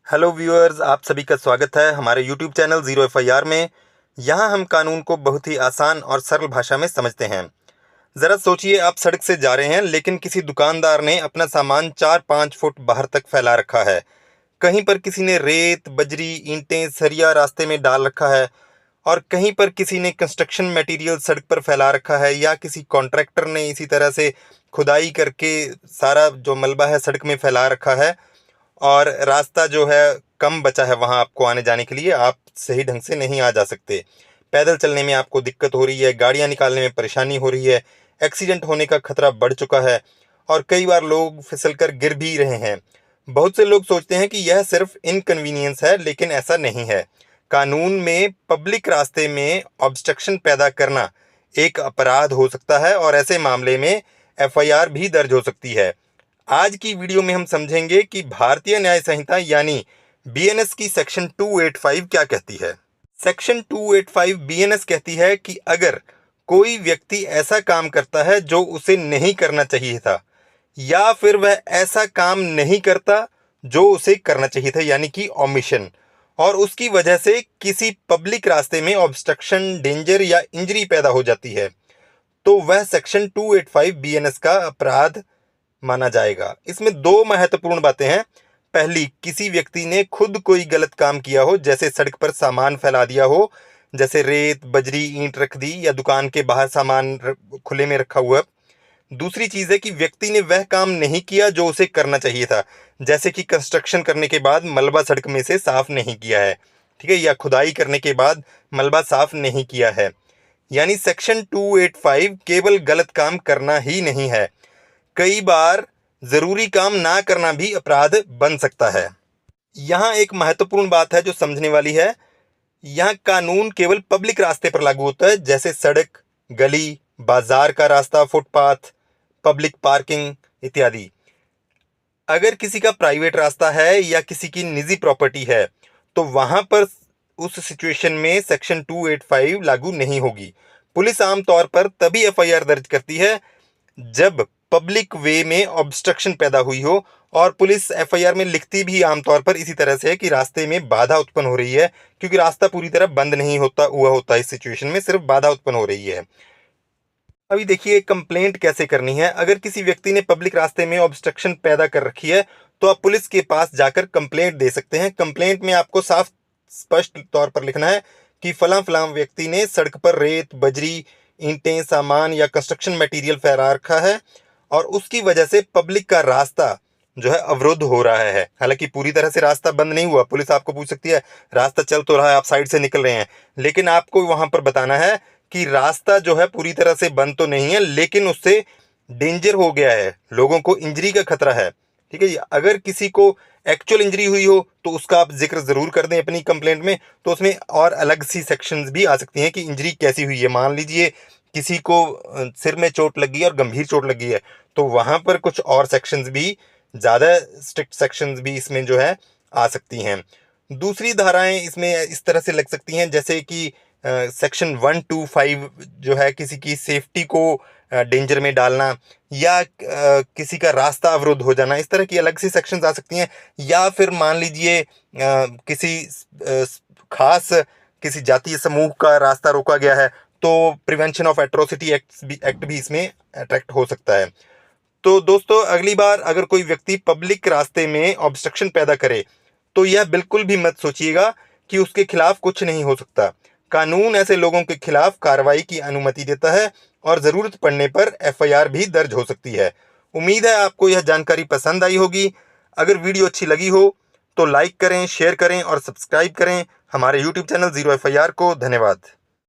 Hello viewers, आप सभी का स्वागत है हमारे यूट्यूब चैनल ज़ीरो FIR में। यहाँ हम कानून को बहुत ही आसान और सरल भाषा में समझते हैं। ज़रा सोचिए, आप सड़क से जा रहे हैं लेकिन किसी दुकानदार ने अपना सामान 4-5 फुट बाहर तक फैला रखा है। कहीं पर किसी ने रेत, बजरी, ईंटें, सरिया रास्ते में डाल रखा है और कहीं पर किसी ने कंस्ट्रक्शन मटेरियल सड़क पर फैला रखा है, या किसी कॉन्ट्रैक्टर ने इसी तरह से खुदाई करके सारा जो मलबा है सड़क में फैला रखा है। और रास्ता जो है कम बचा है वहाँ आपको आने जाने के लिए, आप सही ढंग से नहीं आ जा सकते। पैदल चलने में आपको दिक्कत हो रही है, गाड़ियाँ निकालने में परेशानी हो रही है, एक्सीडेंट होने का खतरा बढ़ चुका है और कई बार लोग फिसल कर गिर भी रहे हैं। बहुत से लोग सोचते हैं कि यह सिर्फ इनकन्वीनियंस है, लेकिन ऐसा नहीं है। कानून में पब्लिक रास्ते में ऑब्स्ट्रक्शन पैदा करना एक अपराध हो सकता है और ऐसे मामले में FIR भी दर्ज हो सकती है। आज की वीडियो में हम समझेंगे कि भारतीय न्याय संहिता यानी BNS की सेक्शन 285 क्या कहती है। सेक्शन 285 BNS कहती है कि अगर कोई व्यक्ति ऐसा काम करता है जो उसे नहीं करना चाहिए था, या फिर वह ऐसा काम नहीं करता जो उसे करना चाहिए था, यानी कि ओमिशन, और उसकी वजह से किसी पब्लिक रास्ते में ऑब्स्ट्रक्शन, डेंजर या इंजरी पैदा हो जाती है, तो वह सेक्शन 285 BNS का अपराध माना जाएगा। इसमें दो महत्वपूर्ण बातें हैं। पहली, किसी व्यक्ति ने खुद कोई गलत काम किया हो, जैसे सड़क पर सामान फैला दिया हो, जैसे रेत, बजरी, ईंट रख दी, या दुकान के बाहर सामान खुले में रखा हुआ। दूसरी चीज़ है कि व्यक्ति ने वह काम नहीं किया जो उसे करना चाहिए था, जैसे कि कंस्ट्रक्शन करने के बाद मलबा सड़क में से साफ नहीं किया है, ठीक है, या खुदाई करने के बाद मलबा साफ नहीं किया है। यानी सेक्शन 285 केवल गलत काम करना ही नहीं है, कई बार जरूरी काम ना करना भी अपराध बन सकता है। यहाँ एक महत्वपूर्ण बात है जो समझने वाली है। यहाँ कानून केवल पब्लिक रास्ते पर लागू होता है, जैसे सड़क, गली, बाजार का रास्ता, फुटपाथ, पब्लिक पार्किंग इत्यादि। अगर किसी का प्राइवेट रास्ता है या किसी की निजी प्रॉपर्टी है, तो वहां पर उस सिचुएशन में सेक्शन 285 लागू नहीं होगी। पुलिस आमतौर पर तभी FIR दर्ज करती है जब पब्लिक वे में ऑब्स्ट्रक्शन पैदा हुई हो, और पुलिस FIR में लिखती भी आमतौर पर इसी तरह से है कि रास्ते में बाधा उत्पन्न हो रही है, क्योंकि रास्ता पूरी तरह बंद नहीं होता इस सिचुएशन में, सिर्फ बाधा उत्पन्न हो रही है। अभी देखिए, कंप्लेंट कैसे करनी है। अगर किसी व्यक्ति ने पब्लिक रास्ते में ऑब्स्ट्रक्शन पैदा कर रखी है, तो आप पुलिस के पास जाकर कंप्लेंट दे सकते हैं। कंप्लेंट में आपको साफ स्पष्ट तौर पर लिखना है कि फलां फलां व्यक्ति ने सड़क पर रेत, बजरी, ईंटें, सामान या कंस्ट्रक्शन मटेरियल फैला रखा है और उसकी वजह से पब्लिक का रास्ता जो है अवरुद्ध हो रहा है। हालांकि पूरी तरह से रास्ता बंद नहीं हुआ, पुलिस आपको पूछ सकती है रास्ता चल तो रहा है, आप साइड से निकल रहे हैं, लेकिन आपको वहां पर बताना है कि रास्ता जो है पूरी तरह से बंद तो नहीं है, लेकिन उससे डेंजर हो गया है, लोगों को इंजरी का खतरा है। ठीक है, अगर किसी को एक्चुअल इंजरी हुई हो तो उसका आप जिक्र जरूर कर दें अपनी कंप्लेंट में, तो उसमें और अलग सी सेक्शंस भी आ सकती हैं कि इंजरी कैसी हुई है। मान लीजिए किसी को सिर में चोट लगी है और गंभीर चोट लगी है, तो वहां पर कुछ और सेक्शंस भी, ज़्यादा स्ट्रिक्ट सेक्शंस भी इसमें जो है आ सकती हैं। दूसरी धाराएं इसमें इस तरह से लग सकती हैं, जैसे कि सेक्शन 125 जो है किसी की सेफ्टी को डेंजर में डालना, या किसी का रास्ता अवरुद्ध हो जाना, इस तरह की अलग सी सेक्शंस आ सकती हैं। या फिर मान लीजिए किसी खास किसी जातीय समूह का रास्ता रोका गया है, तो प्रिवेंशन ऑफ एट्रोसिटी एक्ट भी इसमें अट्रैक्ट हो सकता है। तो दोस्तों, अगली बार अगर कोई व्यक्ति पब्लिक रास्ते में ऑब्स्ट्रक्शन पैदा करे, तो यह बिल्कुल भी मत सोचिएगा कि उसके खिलाफ कुछ नहीं हो सकता। कानून ऐसे लोगों के खिलाफ कार्रवाई की अनुमति देता है और ज़रूरत पड़ने पर FIR भी दर्ज हो सकती है। उम्मीद है आपको यह जानकारी पसंद आई होगी। अगर वीडियो अच्छी लगी हो तो लाइक करें, शेयर करें और सब्सक्राइब करें हमारे YouTube चैनल ज़ीरो FIR को। धन्यवाद।